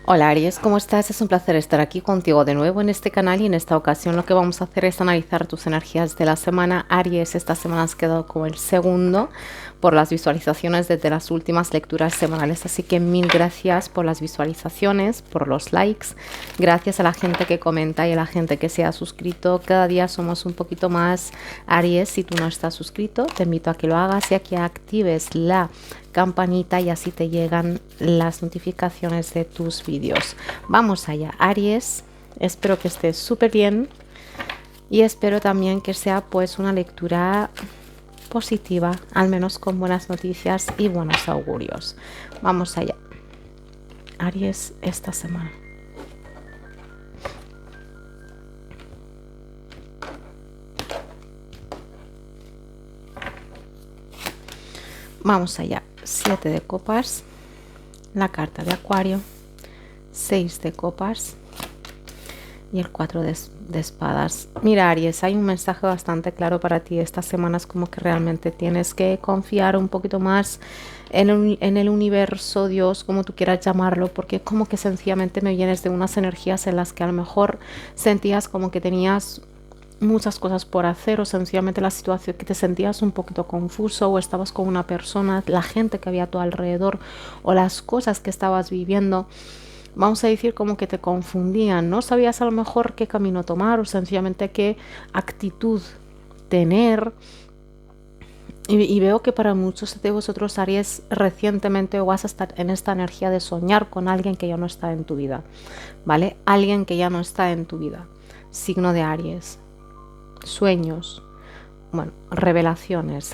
Hola Aries, ¿cómo estás? Es un placer estar aquí contigo de nuevo en este canal y en esta ocasión lo que vamos a hacer es analizar tus energías de la semana. Aries, esta semana has quedado como el segundo por las visualizaciones desde las últimas lecturas semanales, así que mil gracias por las visualizaciones, por los likes, gracias a la gente que comenta y a la gente que se ha suscrito. Cada día somos un poquito más. Aries, si tú no estás suscrito, te invito a que lo hagas y a que actives la campanita y así te llegan las notificaciones de tus vídeos. Vamos allá, Aries, espero que estés súper bien y espero también que sea pues una lectura positiva, al menos con buenas noticias y buenos augurios. Vamos allá, Aries, esta semana. Vamos allá, 7 de copas, la carta de Acuario, 6 de copas y el 4 de espadas. Mira, Aries, hay un mensaje bastante claro para ti. Estas semanas como que realmente tienes que confiar un poquito más en el universo, Dios, como tú quieras llamarlo, porque como que sencillamente me vienes de unas energías en las que a lo mejor sentías como que tenías muchas cosas por hacer o sencillamente la situación que te sentías un poquito confuso o estabas con una persona, la gente que había a tu alrededor o las cosas que estabas viviendo, vamos a decir como que te confundían, no sabías a lo mejor qué camino tomar o sencillamente qué actitud tener. Y veo que para muchos de vosotros, Aries, recientemente vas a estar en esta energía de soñar con alguien que ya no está en tu vida, ¿vale? Alguien que ya no está en tu vida. Signo de Aries. Sueños, bueno, revelaciones,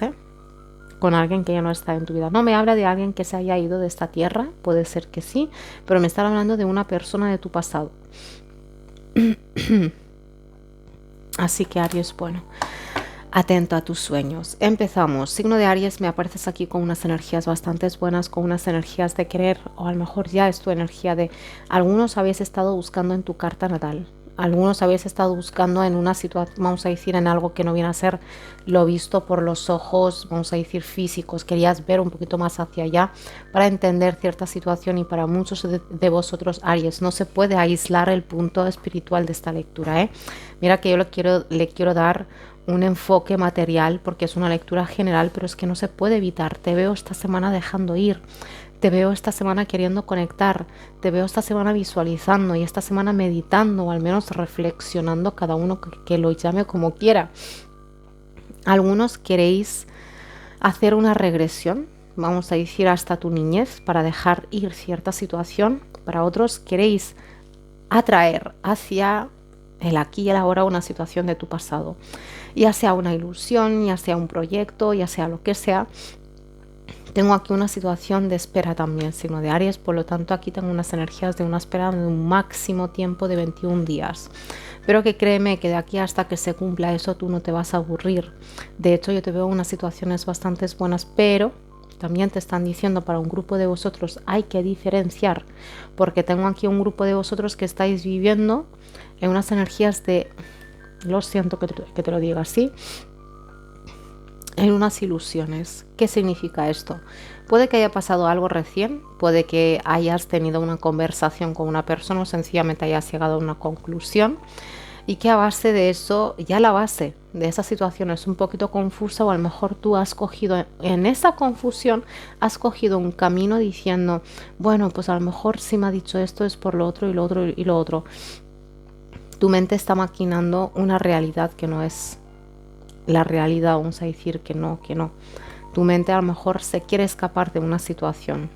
con alguien que ya no está en tu vida. No me habla de alguien que se haya ido de esta tierra, puede ser que sí, pero me está hablando de una persona de tu pasado. Así que Aries, bueno, atento a tus sueños. Empezamos. Signo de Aries, me apareces aquí con unas energías bastante buenas, con unas energías de querer, o a lo mejor ya es tu energía de... Algunos habéis estado buscando en tu carta natal. Algunos habéis estado buscando en una situación, vamos a decir, en algo que no viene a ser lo visto por los ojos, vamos a decir, físicos. Querías ver un poquito más hacia allá para entender cierta situación y para muchos de vosotros, Aries, no se puede aislar el punto espiritual de esta lectura, ¿eh? Mira que yo le quiero dar un enfoque material porque es una lectura general, pero es que no se puede evitar. Te veo esta semana dejando ir. Te veo esta semana queriendo conectar, te veo esta semana visualizando y esta semana meditando o al menos reflexionando, cada uno que lo llame como quiera. Algunos queréis hacer una regresión, vamos a decir hasta tu niñez, para dejar ir cierta situación. Para otros queréis atraer hacia el aquí y el ahora una situación de tu pasado, ya sea una ilusión, ya sea un proyecto, ya sea lo que sea. Tengo aquí una situación de espera también, signo de Aries, por lo tanto aquí tengo unas energías de una espera de un máximo tiempo de 21 días. Pero que créeme que de aquí hasta que se cumpla eso tú no te vas a aburrir. De hecho yo te veo unas situaciones bastante buenas, pero también te están diciendo para un grupo de vosotros hay que diferenciar, porque tengo aquí un grupo de vosotros que estáis viviendo en unas energías de, lo siento que te lo diga así, en unas ilusiones. ¿Qué significa esto? Puede que haya pasado algo recién, puede que hayas tenido una conversación con una persona o sencillamente hayas llegado a una conclusión y que a base de eso, ya la base de esa situación es un poquito confusa o a lo mejor tú has cogido, en esa confusión, has cogido un camino diciendo, bueno, pues a lo mejor si me ha dicho esto es por lo otro y lo otro y lo otro. Tu mente está maquinando una realidad que no es la realidad, vamos a decir que no, que no. Tu mente a lo mejor se quiere escapar de una situación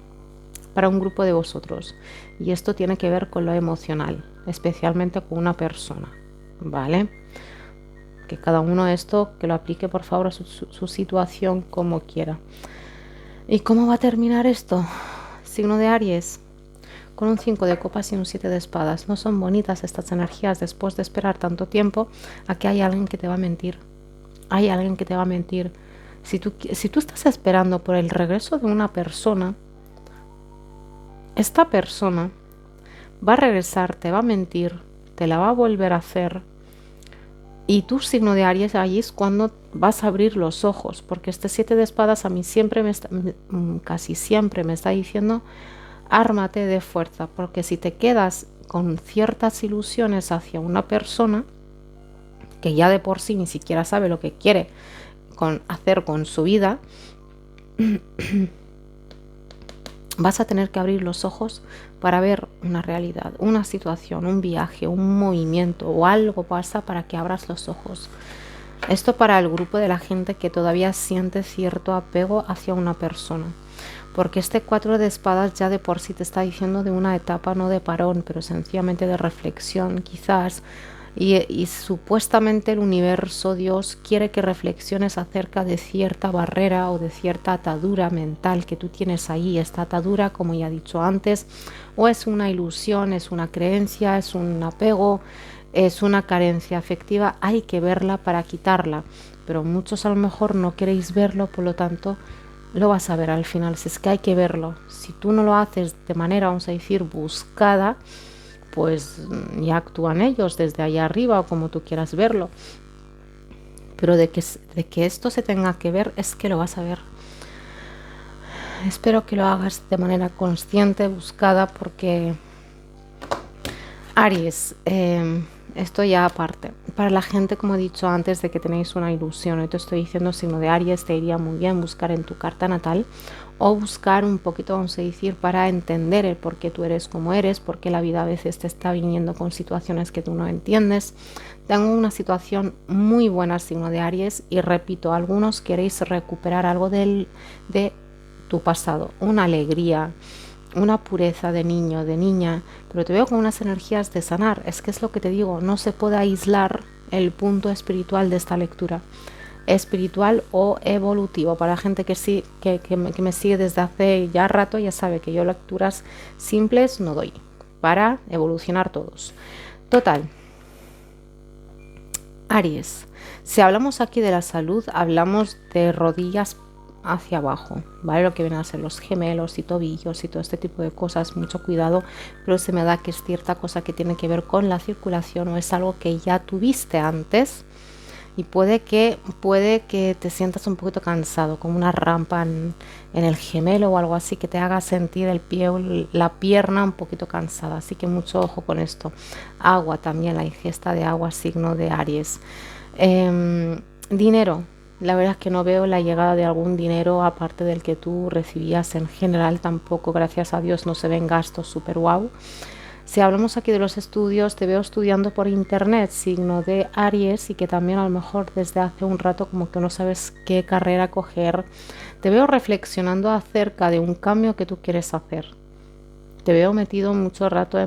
para un grupo de vosotros y esto tiene que ver con lo emocional, especialmente con una persona, ¿vale? Que cada uno esto, que lo aplique por favor a su situación como quiera. ¿Y cómo va a terminar esto? Signo de Aries, con un 5 de copas y un 7 de espadas. No son bonitas estas energías después de esperar tanto tiempo a que hay alguien que te va a mentir. Hay alguien que te va a mentir. Si tú estás esperando por el regreso de una persona, esta persona va a regresar, te va a mentir, te la va a volver a hacer. Y tu signo de Aries, allí es cuando vas a abrir los ojos, porque este 7 de espadas a mí siempre casi siempre me está diciendo ármate de fuerza, porque si te quedas con ciertas ilusiones hacia una persona que ya de por sí ni siquiera sabe lo que quiere hacer con su vida, vas a tener que abrir los ojos para ver una realidad, una situación, un viaje, un movimiento o algo pasa para que abras los ojos. Esto para el grupo de la gente que todavía siente cierto apego hacia una persona. Porque este 4 de espadas ya de por sí te está diciendo de una etapa no de parón, pero sencillamente de reflexión quizás. Y supuestamente el universo, Dios, quiere que reflexiones acerca de cierta barrera o de cierta atadura mental que tú tienes ahí. Esta atadura, como ya he dicho antes, o es una ilusión, es una creencia, es un apego, es una carencia afectiva. Hay que verla para quitarla, pero muchos a lo mejor no queréis verlo, por lo tanto lo vas a ver al final. Si es que hay que verlo, si tú no lo haces de manera, vamos a decir, buscada, pues ya actúan ellos desde allá arriba o como tú quieras verlo. Pero de que esto se tenga que ver, es que lo vas a ver. Espero que lo hagas de manera consciente, buscada, porque Aries, esto ya aparte. Para la gente, como he dicho antes, de que tenéis una ilusión, hoy te estoy diciendo, signo de Aries, te iría muy bien buscar en tu carta natal o buscar un poquito, vamos a decir, para entender el por qué tú eres como eres, porque la vida a veces te está viniendo con situaciones que tú no entiendes. Tengo una situación muy buena, signo de Aries, y repito, algunos queréis recuperar algo de tu pasado, una alegría, una pureza de niño, de niña, pero te veo con unas energías de sanar. Es que es lo que te digo, no se puede aislar el punto espiritual de esta lectura. Espiritual o evolutivo. Para la gente que sí, que me sigue desde hace ya rato, ya sabe que yo lecturas simples no doy, para evolucionar todos. Total. Aries, si hablamos aquí de la salud, hablamos de rodillas hacia abajo, ¿vale? Lo que vienen a ser los gemelos y tobillos y todo este tipo de cosas, mucho cuidado, pero se me da que es cierta cosa que tiene que ver con la circulación o es algo que ya tuviste antes y puede que te sientas un poquito cansado, como una rampa en el gemelo o algo así que te haga sentir el pie o la pierna un poquito cansada, así que mucho ojo con esto. Agua también, la ingesta de agua, signo de Aries. Dinero. La verdad es que no veo la llegada de algún dinero aparte del que tú recibías en general, tampoco, gracias a Dios, no se ven gastos super wow. Si hablamos aquí de los estudios, te veo estudiando por internet, signo de Aries, y que también a lo mejor desde hace un rato como que no sabes qué carrera coger. Te veo reflexionando acerca de un cambio que tú quieres hacer. Te veo metido mucho rato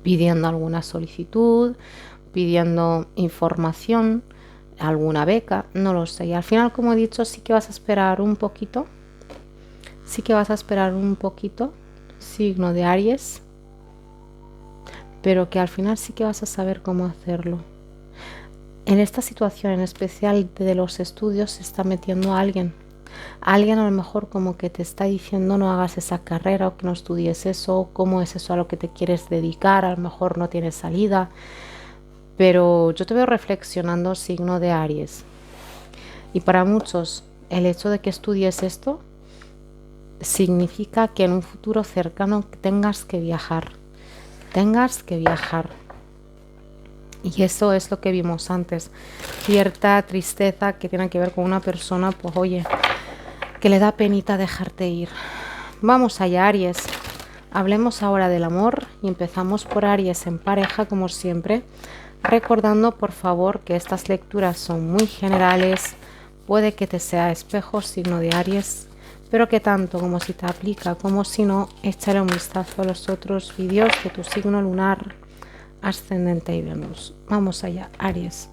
pidiendo alguna solicitud, pidiendo información, alguna beca, no lo sé. Y al final, como he dicho, sí que vas a esperar un poquito. Sí que vas a esperar un poquito, signo de Aries, pero que al final sí que vas a saber cómo hacerlo. En esta situación en especial de los estudios se está metiendo alguien a lo mejor como que te está diciendo no hagas esa carrera o que no estudies eso, cómo es eso a lo que te quieres dedicar, a lo mejor no tienes salida, pero yo te veo reflexionando, signo de Aries. Y para muchos el hecho de que estudies esto significa que en un futuro cercano tengas que viajar. Y eso es lo que vimos antes, cierta tristeza que tiene que ver con una persona, pues oye, que le da penita dejarte ir. Vamos allá, Aries. Hablemos ahora del amor y empezamos por Aries en pareja, como siempre, recordando por favor que estas lecturas son muy generales, puede que te sea espejo, signo de Aries, pero que tanto como si te aplica como si no, échale un vistazo a los otros vídeos de tu signo lunar, ascendente y Venus. Vamos allá, Aries.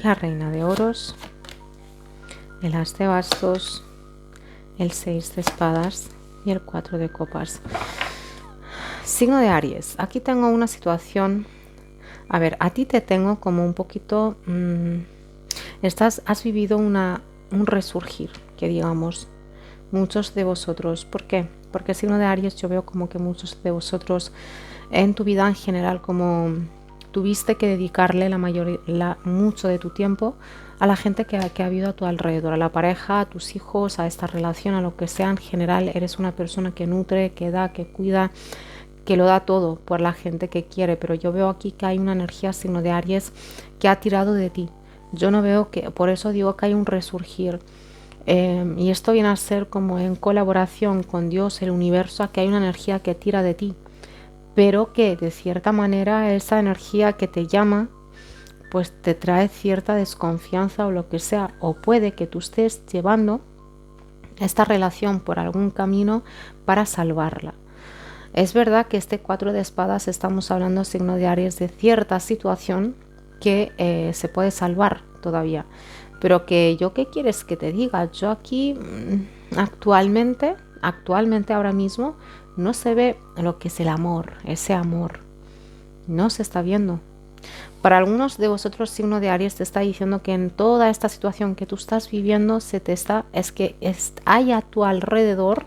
La reina de oros, el as de bastos, el 6 de espadas y el 4 de copas. Signo de Aries, aquí tengo una situación. A ver, a ti te tengo como un poquito, has vivido un resurgir, que digamos, muchos de vosotros. ¿Por qué? Porque el signo de Aries yo veo como que muchos de vosotros en tu vida en general como tuviste que dedicarle mucho de tu tiempo a la gente que ha habido a tu alrededor, a la pareja, a tus hijos, a esta relación, a lo que sea. En general eres una persona que nutre, que da, que cuida, que lo da todo por la gente que quiere, pero yo veo aquí que hay una energía signo de Aries que ha tirado de ti. Yo no veo que, por eso digo que hay un resurgir. Y esto viene a ser como en colaboración con Dios, el universo, a que hay una energía que tira de ti, pero que de cierta manera esa energía que te llama pues te trae cierta desconfianza o lo que sea, o puede que tú estés llevando esta relación por algún camino para salvarla. Es verdad que este 4 de espadas estamos hablando, signo de Aries, de cierta situación que se puede salvar todavía, pero que yo, ¿qué quieres que te diga? Yo aquí actualmente ahora mismo no se ve lo que es el amor, ese amor no se está viendo. Para algunos de vosotros, signo de Aries, te está diciendo que en toda esta situación que tú estás viviendo hay a tu alrededor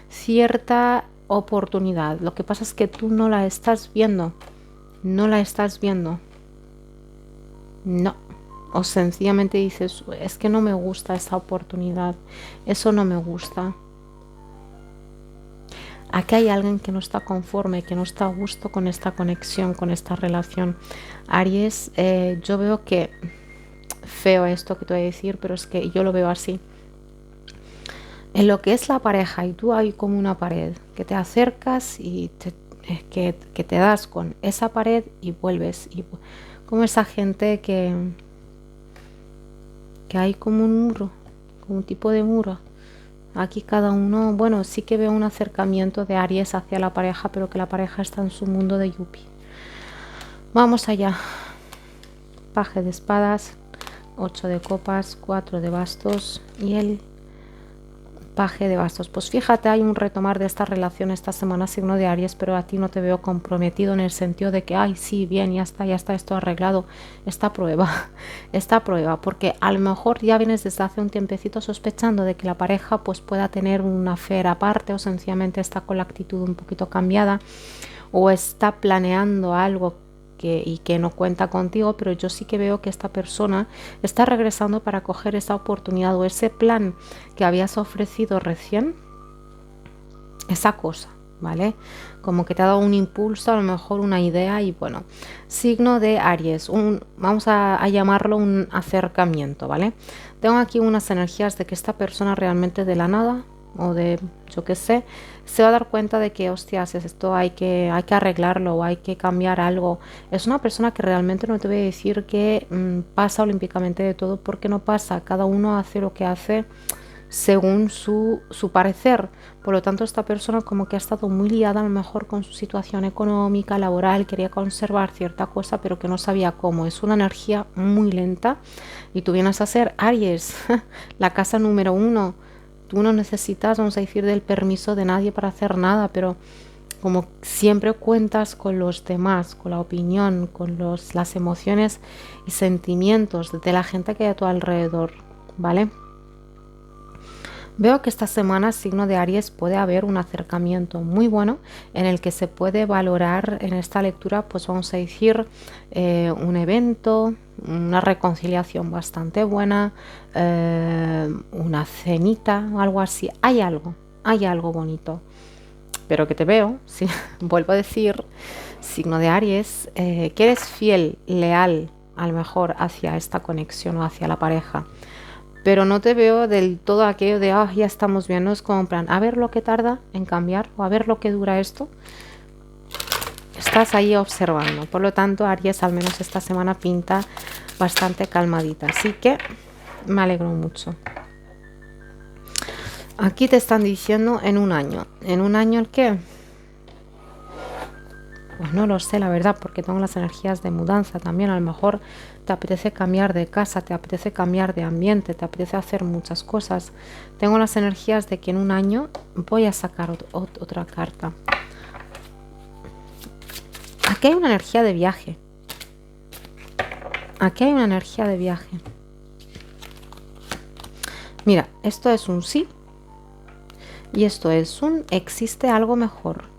cierta oportunidad. Lo que pasa es que tú no la estás viendo. No la estás viendo. No. O sencillamente dices, es que no me gusta esa oportunidad. Eso no me gusta. Aquí hay alguien que no está conforme, que no está a gusto con esta conexión, con esta relación. Aries, yo veo que, feo esto que te voy a decir, pero es que yo lo veo así. En lo que es la pareja, y tú hay como una pared, que te acercas y que te das con esa pared y vuelves. Y como esa gente que hay como un muro, como un tipo de muro. Aquí cada uno, bueno, sí que veo un acercamiento de Aries hacia la pareja, pero que la pareja está en su mundo de Yuppie. Vamos allá. Paje de espadas, 8 de copas, 4 de bastos y el paje de bastos. Pues fíjate, hay un retomar de esta relación esta semana, signo de Aries, pero a ti no te veo comprometido en el sentido de que, ay, sí, bien, ya está esto arreglado. Esta prueba, porque a lo mejor ya vienes desde hace un tiempecito sospechando de que la pareja pues pueda tener una affair aparte, o sencillamente está con la actitud un poquito cambiada, o está planeando algo que no cuenta contigo, pero yo sí que veo que esta persona está regresando para coger esa oportunidad o ese plan que habías ofrecido recién, esa cosa, ¿vale? Como que te ha dado un impulso, a lo mejor una idea. Y bueno, signo de Aries, vamos a llamarlo un acercamiento, ¿vale? Tengo aquí unas energías de que esta persona realmente de la nada, o de, yo qué sé, se va a dar cuenta de que, hostias, esto hay que arreglarlo o hay que cambiar algo. Es una persona que realmente no te voy a decir que pasa olímpicamente de todo, porque no pasa. Cada uno hace lo que hace según su parecer. Por lo tanto, esta persona como que ha estado muy liada a lo mejor con su situación económica, laboral, quería conservar cierta cosa, pero que no sabía cómo. Es una energía muy lenta y tú vienes a ser Aries, la casa número 1. Tú no necesitas, vamos a decir, del permiso de nadie para hacer nada, pero como siempre cuentas con los demás, con la opinión, con las emociones y sentimientos de la gente que hay a tu alrededor, ¿vale? Veo que esta semana, signo de Aries, puede haber un acercamiento muy bueno en el que se puede valorar en esta lectura, pues vamos a decir, un evento, una reconciliación bastante buena, una cenita o algo así. Hay algo bonito. Pero que te veo, sí, vuelvo a decir, signo de Aries, que eres fiel, leal, a lo mejor hacia esta conexión o hacia la pareja. Pero no te veo del todo aquello de, ya estamos bien, no es como en plan, a ver lo que tarda en cambiar o a ver lo que dura esto. Estás ahí observando. Por lo tanto, Aries, al menos esta semana pinta bastante calmadita. Así que me alegro mucho. Aquí te están diciendo en un año. ¿En un año el qué? Pues no lo sé, la verdad, porque tengo las energías de mudanza también. A lo mejor te apetece cambiar de casa, te apetece cambiar de ambiente, te apetece hacer muchas cosas. Tengo las energías de que en un año voy a sacar otra carta. Aquí hay una energía de viaje. Aquí hay una energía de viaje. Mira, esto es un sí y esto es un existe algo mejor.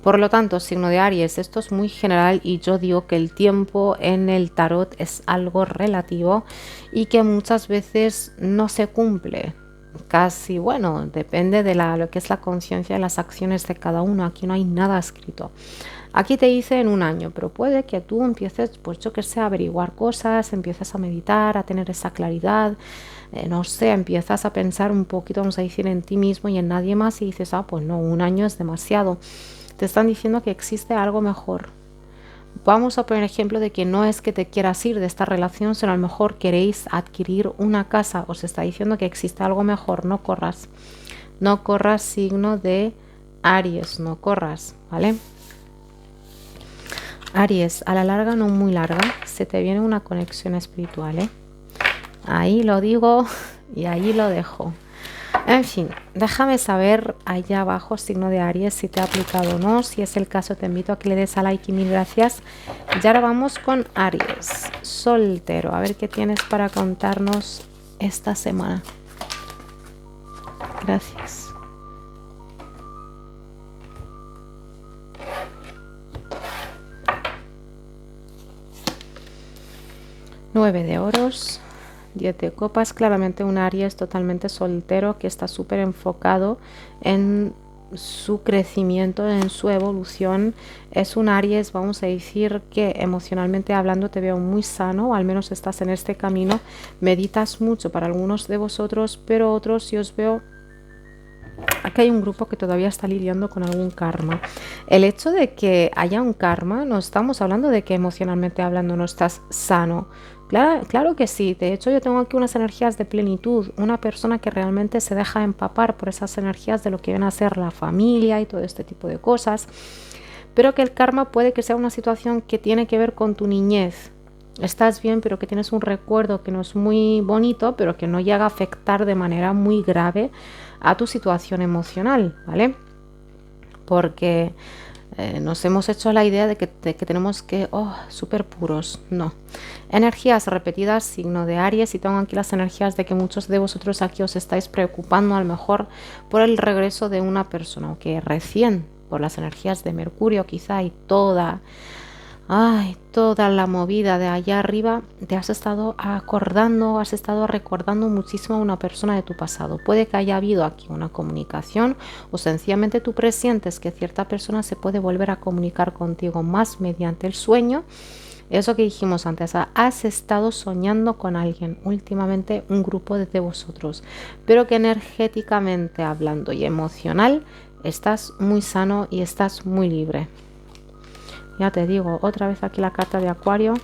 Por lo tanto, signo de Aries, esto es muy general y yo digo que el tiempo en el tarot es algo relativo y que muchas veces no se cumple. Casi, bueno, depende de lo que es la conciencia de las acciones de cada uno. Aquí no hay nada escrito. Aquí te dice en un año, pero puede que tú empieces, pues yo que sé, a averiguar cosas, empieces a meditar, a tener esa claridad, no sé, empiezas a pensar un poquito, vamos a decir, en ti mismo y en nadie más y dices, pues no, un año es demasiado. Te están diciendo que existe algo mejor. Vamos a poner ejemplo de que no es que te quieras ir de esta relación, sino a lo mejor queréis adquirir una casa. Os está diciendo que existe algo mejor. No corras. No corras, signo de Aries. No corras, ¿vale? Aries, a la larga, no muy larga, se te viene una conexión espiritual, ¿eh? Ahí lo digo y ahí lo dejo. En fin, déjame saber allá abajo, signo de Aries, si te ha aplicado o no. Si es el caso, te invito a que le des a like y mil gracias. Y ahora vamos con Aries, soltero. A ver qué tienes para contarnos esta semana. Gracias. Nueve de oros. 10 de copas, claramente un Aries totalmente soltero que está súper enfocado en su crecimiento, en su evolución. Es un Aries, vamos a decir, que emocionalmente hablando te veo muy sano, o al menos estás en este camino. Meditas mucho para algunos de vosotros, pero otros si os veo... Aquí hay un grupo que todavía está lidiando con algún karma. El hecho de que haya un karma, no estamos hablando de que emocionalmente hablando no estás sano. Claro que sí, de hecho yo tengo aquí unas energías de plenitud, una persona que realmente se deja empapar por esas energías de lo que viene a ser la familia y todo este tipo de cosas, pero que el karma puede que sea una situación que tiene que ver con tu niñez. Estás bien, pero que tienes un recuerdo que no es muy bonito, pero que no llega a afectar de manera muy grave a tu situación emocional, ¿vale? Porque nos hemos hecho la idea de que tenemos que, súper puros, no. Energías repetidas, signo de Aries, y tengo aquí las energías de que muchos de vosotros aquí os estáis preocupando a lo mejor por el regreso de una persona, o que recién, por las energías de Mercurio quizá y toda la movida de allá arriba, te has estado acordando, has estado recordando muchísimo a una persona de tu pasado. Puede que haya habido aquí una comunicación o sencillamente tú presientes que cierta persona se puede volver a comunicar contigo más mediante el sueño. Eso que dijimos antes, has estado soñando con alguien últimamente, un grupo de vosotros, pero que energéticamente hablando y emocional estás muy sano y estás muy libre. Ya te digo, otra vez aquí la carta de Acuario.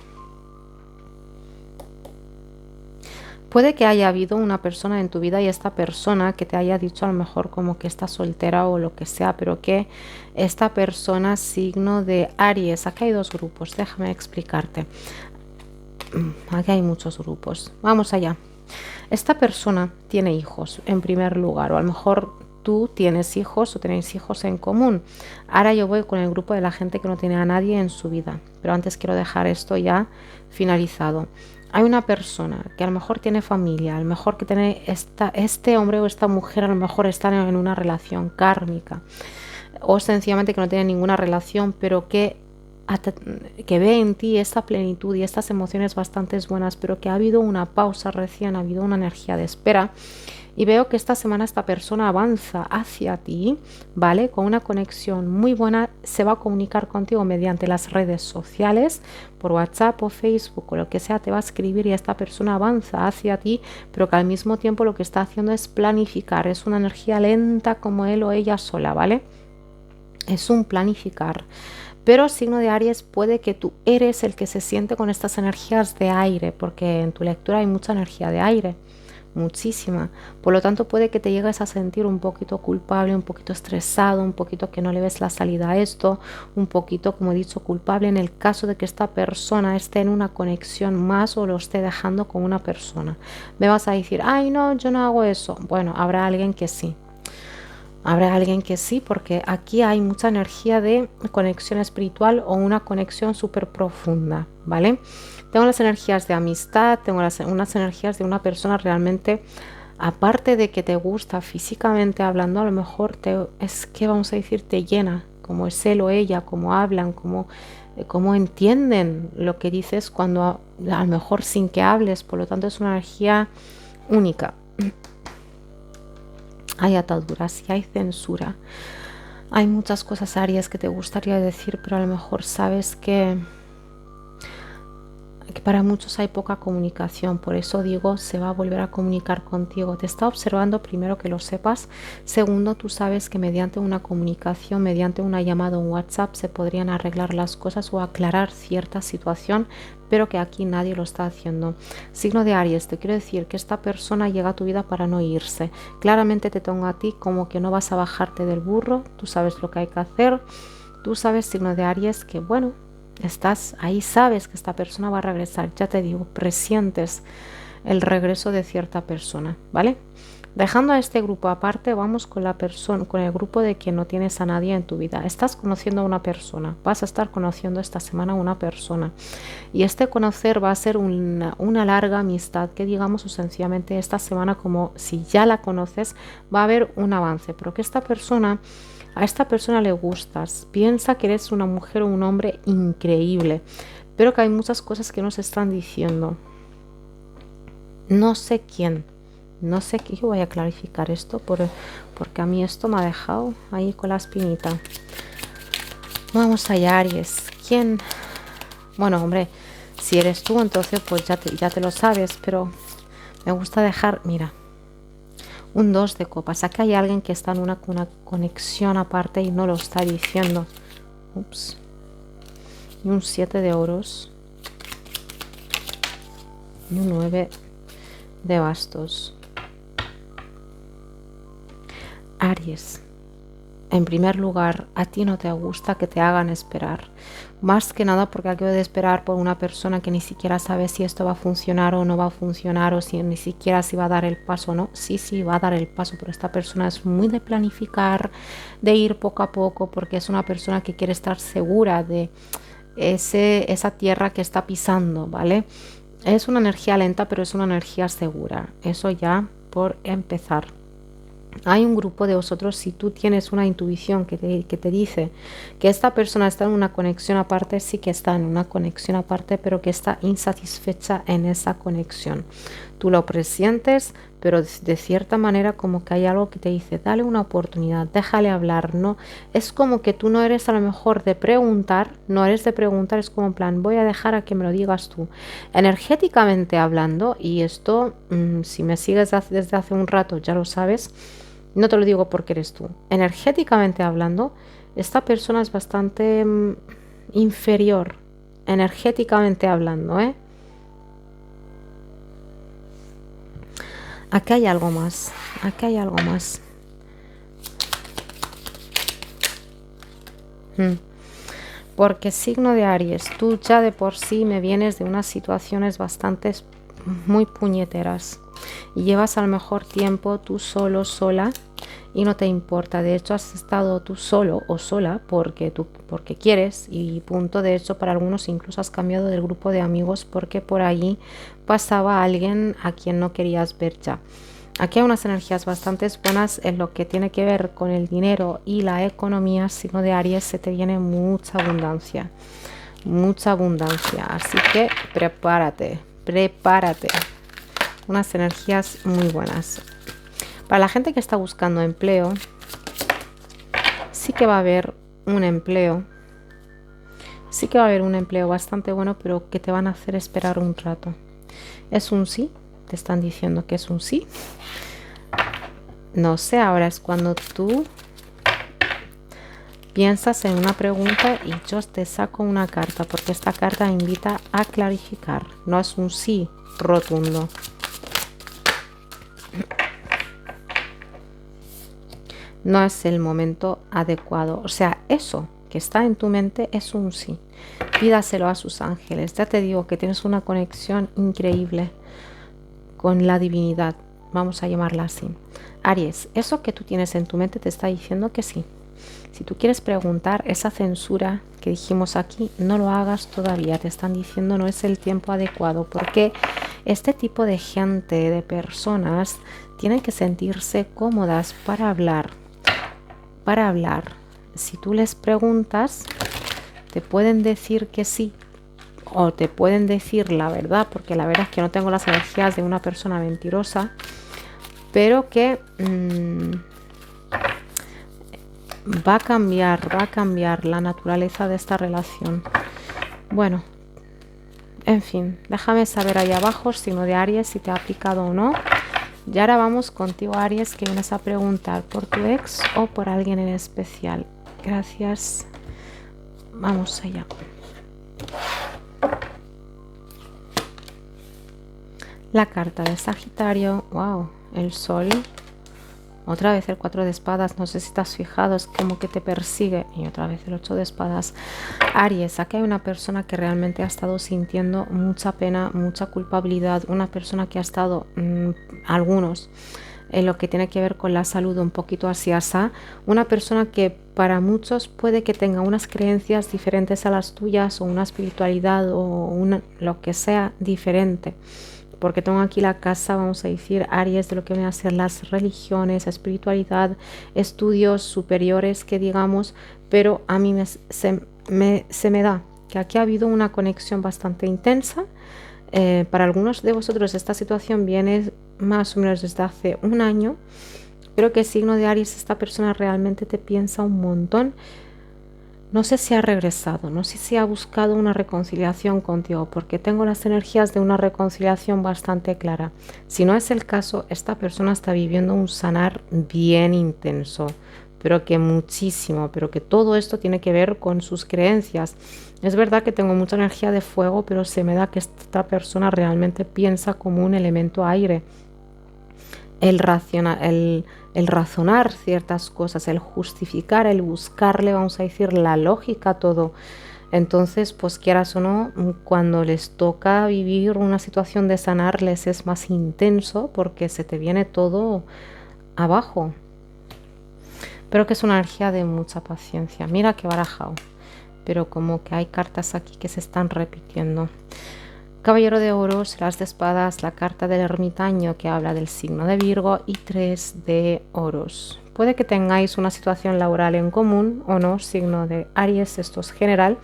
Puede que haya habido una persona en tu vida y esta persona que te haya dicho a lo mejor como que está soltera o lo que sea, pero que esta persona, signo de Aries, aquí hay dos grupos, déjame explicarte. Aquí hay muchos grupos. Vamos allá. Esta persona tiene hijos en primer lugar, o a lo mejor tú tienes hijos o tenéis hijos en común. Ahora yo voy con el grupo de la gente que no tiene a nadie en su vida, pero antes quiero dejar esto ya finalizado. Hay una persona que a lo mejor tiene familia, a lo mejor que tiene este hombre o esta mujer a lo mejor están en una relación kármica, o sencillamente que no tiene ninguna relación, pero que ve en ti esta plenitud y estas emociones bastante buenas, pero que ha habido una pausa recién, ha habido una energía de espera. Y veo que esta semana esta persona avanza hacia ti, ¿vale? Con una conexión muy buena, se va a comunicar contigo mediante las redes sociales, por WhatsApp o Facebook o lo que sea, te va a escribir y esta persona avanza hacia ti, pero que al mismo tiempo lo que está haciendo es planificar, es una energía lenta como él o ella sola, ¿vale? Es un planificar. Pero signo de Aries, puede que tú eres el que se siente con estas energías de aire, porque en tu lectura hay mucha energía de aire. Muchísima, por lo tanto puede que te llegues a sentir un poquito culpable, un poquito estresado, un poquito que no le ves la salida a esto, un poquito, como he dicho, culpable en el caso de que esta persona esté en una conexión más o lo esté dejando con una persona. Me vas a decir, ay no, yo no hago eso. Bueno, habrá alguien que sí. Habrá alguien que sí, porque aquí hay mucha energía de conexión espiritual o una conexión súper profunda, ¿vale? Tengo las energías de amistad, tengo unas energías de una persona realmente, aparte de que te gusta físicamente hablando, a lo mejor es que vamos a decir te llena, cómo es él o ella, cómo hablan, cómo entienden lo que dices cuando a lo mejor sin que hables. Por lo tanto, es una energía única. Hay ataduras y hay censura. Hay muchas cosas, Aries, que te gustaría decir, pero a lo mejor sabes que para muchos hay poca comunicación. Por eso digo, se va a volver a comunicar contigo. Te está observando, primero, que lo sepas. Segundo, tú sabes que mediante una comunicación, mediante una llamada o un WhatsApp, se podrían arreglar las cosas o aclarar cierta situación, pero que aquí nadie lo está haciendo. Signo de Aries, te quiero decir que esta persona llega a tu vida para no irse. Claramente te tengo a ti como que no vas a bajarte del burro. Tú sabes lo que hay que hacer. Tú sabes, signo de Aries, que bueno, estás ahí, sabes que esta persona va a regresar. Ya te digo, presientes el regreso de cierta persona, ¿vale? Dejando a este grupo aparte, vamos con la persona, con el grupo de que no tienes a nadie en tu vida. Estás conociendo a una persona, vas a estar conociendo esta semana a una persona, y este conocer va a ser una larga amistad, que digamos, o sencillamente esta semana, como si ya la conoces, va a haber un avance, pero que a esta persona le gustas, piensa que eres una mujer o un hombre increíble, pero que hay muchas cosas que nos están diciendo. No sé quién, no sé qué. Yo voy a clarificar esto porque a mí esto me ha dejado ahí con la espinita. Vamos allá, Aries. ¿Quién? Bueno, hombre, si eres tú, entonces pues ya te lo sabes, pero me gusta dejar, mira, un 2 de copas. Aquí hay alguien que está en una conexión aparte y no lo está diciendo. Ups. Y un 7 de oros. Y un 9 de bastos. Aries, en primer lugar, a ti no te gusta que te hagan esperar. Más que nada porque acabo de esperar por una persona que ni siquiera sabe si esto va a funcionar o no va a funcionar, o si ni siquiera si va a dar el paso o no. Sí, va a dar el paso, pero esta persona es muy de planificar, de ir poco a poco, porque es una persona que quiere estar segura de esa tierra que está pisando, ¿vale? Es una energía lenta, pero es una energía segura. Eso ya por empezar. Hay un grupo de vosotros, si tú tienes una intuición que te dice que esta persona está en una conexión aparte, sí que está en una conexión aparte, pero que está insatisfecha en esa conexión. Tú lo presientes, pero de cierta manera como que hay algo que te dice, dale una oportunidad, déjale hablar, ¿no? Es como que tú no eres a lo mejor de preguntar, no eres de preguntar, es como en plan, voy a dejar a que me lo digas tú. Energéticamente hablando, y esto, si me sigues desde hace un rato, ya lo sabes. No te lo digo porque eres tú. Energéticamente hablando, esta persona es bastante inferior. Energéticamente hablando, ¿eh? Aquí hay algo más. Aquí hay algo más. Porque signo de Aries, tú ya de por sí me vienes de unas situaciones bastante muy puñeteras. Y llevas al mejor tiempo tú solo, sola, y no te importa. De hecho, has estado tú solo o sola porque quieres, y punto. De hecho, para algunos incluso has cambiado del grupo de amigos porque por allí pasaba alguien a quien no querías ver ya. Aquí hay unas energías bastante buenas en lo que tiene que ver con el dinero y la economía. Signo de Aries, se te viene mucha abundancia. Mucha abundancia. Así que prepárate. Unas energías muy buenas. Para la gente que está buscando empleo, sí que va a haber un empleo. Sí que va a haber un empleo bastante bueno, pero que te van a hacer esperar un rato. ¿Es un sí? Te están diciendo que es un sí. No sé, ahora es cuando tú piensas en una pregunta y yo te saco una carta, porque esta carta invita a clarificar. No es un sí rotundo. No es el momento adecuado. O sea, eso que está en tu mente es un sí. Pídaselo a sus ángeles. Ya te digo que tienes una conexión increíble con la divinidad. Vamos a llamarla así. Aries, eso que tú tienes en tu mente te está diciendo que sí. Si tú quieres preguntar, esa censura que dijimos aquí, no lo hagas todavía. Te están diciendo no es el tiempo adecuado, porque este tipo de gente, de personas, tienen que sentirse cómodas para hablar. si tú les preguntas, te pueden decir que sí o te pueden decir la verdad, porque la verdad es que no tengo las energías de una persona mentirosa, pero que va a cambiar la naturaleza de esta relación. Bueno, en fin, déjame saber ahí abajo, signo de Aries, si te ha aplicado o no. Y ahora vamos contigo, Aries, que vienes a preguntar por tu ex o por alguien en especial. Gracias. Vamos allá. La carta de Sagitario. Wow, el sol. Otra vez el 4 de espadas, no sé si te has fijado, es como que te persigue. Y otra vez el 8 de espadas. Aries, aquí hay una persona que realmente ha estado sintiendo mucha pena, mucha culpabilidad. Una persona que ha estado, algunos, en lo que tiene que ver con la salud, un poquito así asá. Una persona que para muchos puede que tenga unas creencias diferentes a las tuyas, o una espiritualidad o lo que sea diferente. Porque tengo aquí la casa, vamos a decir, Aries, de lo que van a ser las religiones, espiritualidad, estudios superiores, que digamos, pero a mí se me da que aquí ha habido una conexión bastante intensa. Para algunos de vosotros esta situación viene más o menos desde hace un año, pero que signo de Aries, esta persona realmente te piensa un montón. No sé si ha regresado, no sé si ha buscado una reconciliación contigo, porque tengo las energías de una reconciliación bastante clara. Si no es el caso, esta persona está viviendo un sanar bien intenso, pero que muchísimo, pero que todo esto tiene que ver con sus creencias. Es verdad que tengo mucha energía de fuego, pero se me da que esta persona realmente piensa como un elemento aire. El razonar ciertas cosas, el justificar, el buscarle, vamos a decir, la lógica a todo. Entonces, pues quieras o no, cuando les toca vivir una situación de sanar, les es más intenso porque se te viene todo abajo. Pero que es una energía de mucha paciencia. Mira que barajado, pero como que hay cartas aquí que se están repitiendo. Caballero de oros, las de espadas, la carta del ermitaño que habla del signo de Virgo y 3 de oros. Puede que tengáis una situación laboral en común o no, signo de Aries, esto es general,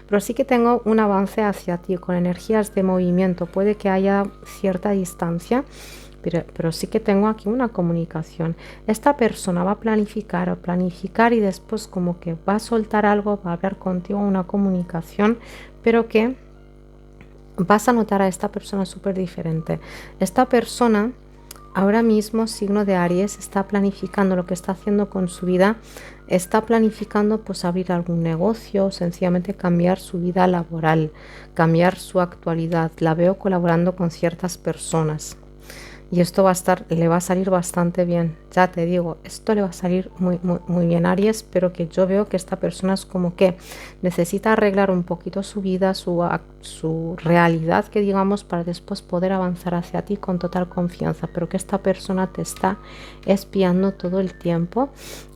pero sí que tengo un avance hacia ti con energías de movimiento. Puede que haya cierta distancia, pero sí que tengo aquí una comunicación. Esta persona va a planificar y después como que va a soltar algo, va a hablar contigo, una comunicación, pero que vas a notar a esta persona súper diferente. Esta persona ahora mismo, signo de Aries, está planificando lo que está haciendo con su vida. Está planificando pues abrir algún negocio, sencillamente cambiar su vida laboral, cambiar su actualidad. La veo colaborando con ciertas personas. Y esto le va a salir bastante bien. Ya te digo, esto le va a salir muy bien, Aries, pero que yo veo que esta persona es como que necesita arreglar un poquito su vida, su realidad, que digamos, para después poder avanzar hacia ti con total confianza, pero que esta persona te está espiando todo el tiempo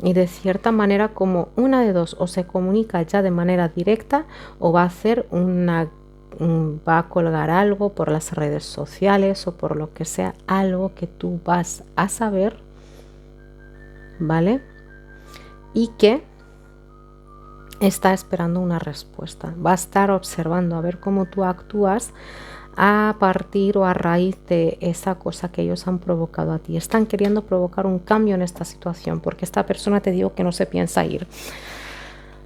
y de cierta manera como una de dos, o se comunica ya de manera directa o va a hacer va a colgar algo por las redes sociales o por lo que sea, algo que tú vas a saber, ¿vale? Y que está esperando una respuesta. Va a estar observando a ver cómo tú actúas a partir o a raíz de esa cosa que ellos han provocado a ti. Están queriendo provocar un cambio en esta situación porque esta persona, te digo, que no se piensa ir.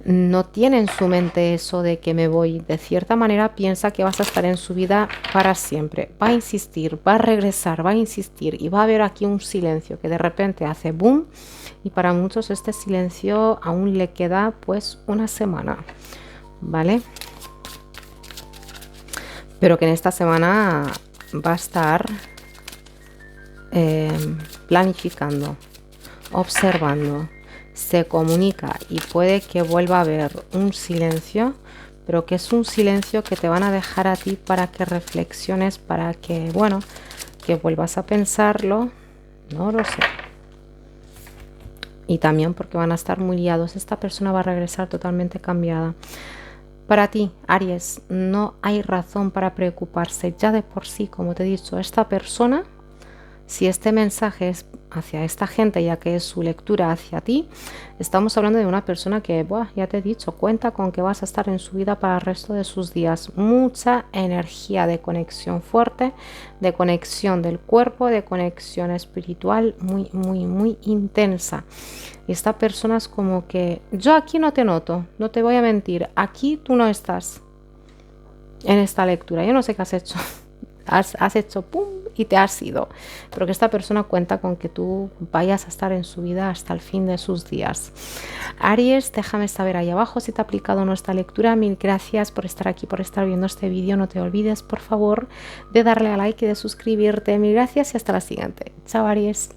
No tiene en su mente eso de que me voy. De cierta manera piensa que vas a estar en su vida para siempre. Va a insistir, va a regresar, va a insistir y va a haber aquí un silencio que de repente hace boom, y para muchos este silencio aún le queda pues una semana, ¿vale? Pero que en esta semana va a estar planificando, observando, se comunica y puede que vuelva a haber un silencio, pero que es un silencio que te van a dejar a ti para que reflexiones, para que, bueno, que vuelvas a pensarlo, no lo sé. Y también porque van a estar muy liados. Esta persona va a regresar totalmente cambiada. Para ti, Aries, no hay razón para preocuparse. Ya de por sí, como te he dicho, esta persona Si este mensaje es hacia esta gente, ya que es su lectura hacia ti, estamos hablando de una persona que, buah, ya te he dicho, cuenta con que vas a estar en su vida para el resto de sus días. Mucha energía de conexión fuerte, de conexión del cuerpo, de conexión espiritual muy, muy, muy intensa. Y esta persona es como que, yo aquí no te noto, no te voy a mentir, aquí tú no estás en esta lectura. Yo no sé qué has hecho. Has hecho pum y te has ido, pero que esta persona cuenta con que tú vayas a estar en su vida hasta el fin de sus días. Aries, déjame saber ahí abajo si te ha aplicado nuestra lectura. Mil gracias por estar aquí, por estar viendo este vídeo. No te olvides, por favor, de darle a like y de suscribirte. Mil gracias y hasta la siguiente. Chao, Aries.